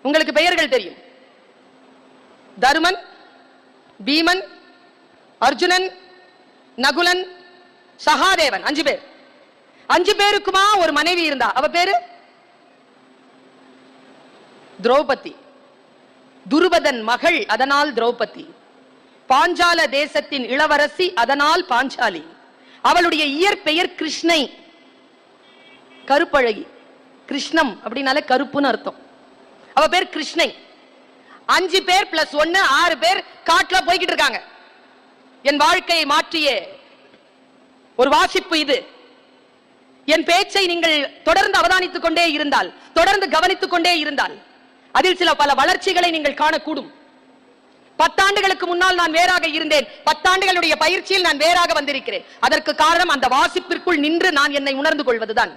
உங்களுக்கு பெயர்கள் தெரியும். தருமன், பீமன், அர்ஜுனன், நகுலன், சகாதேவன். 5 பேர். 5 பேருக்குமா ஒரு மனைவி இருந்தா. அவ பேரு திரௌபதி. துருபதன் மகள், அதனால் திரௌபதி. பாஞ்சால தேசத்தின் இளவரசி, அதனால் பாஞ்சாலி. அவளுடைய இயற்பெயர் கிருஷ்ணை, கருப்பழகி. கிருஷ்ணம் அப்படின்னாலே கருப்புன்னு அர்த்தம். அவ பேர் கிருஷ்ணை. 5 பேர் பிளஸ் 1 6 பேர் காட்டுல போய்கிட்டு இருக்காங்க. என் வாழ்க்கையை மாற்றிய ஒரு வாசிப்பு இது. என் பேச்சை நீங்கள் தொடர்ந்து அவதானித்துக் கொண்டே இருந்தால், தொடர்ந்து கவனித்துக் கொண்டே இருந்தால், அதில் சில பல வளர்ச்சிகளை நீங்கள் காணக்கூடும். 10 ஆண்டுகளுக்கு முன்னால் நான் வேறாக இருந்தேன். 10 ஆண்டுகளுடைய பயிற்சியில் நான் வேறாக வந்திருக்கிறேன். அதற்கு காரணம் அந்த வாசிப்பிற்குள் நின்று நான் என்னை உணர்ந்து கொள்வதுதான்.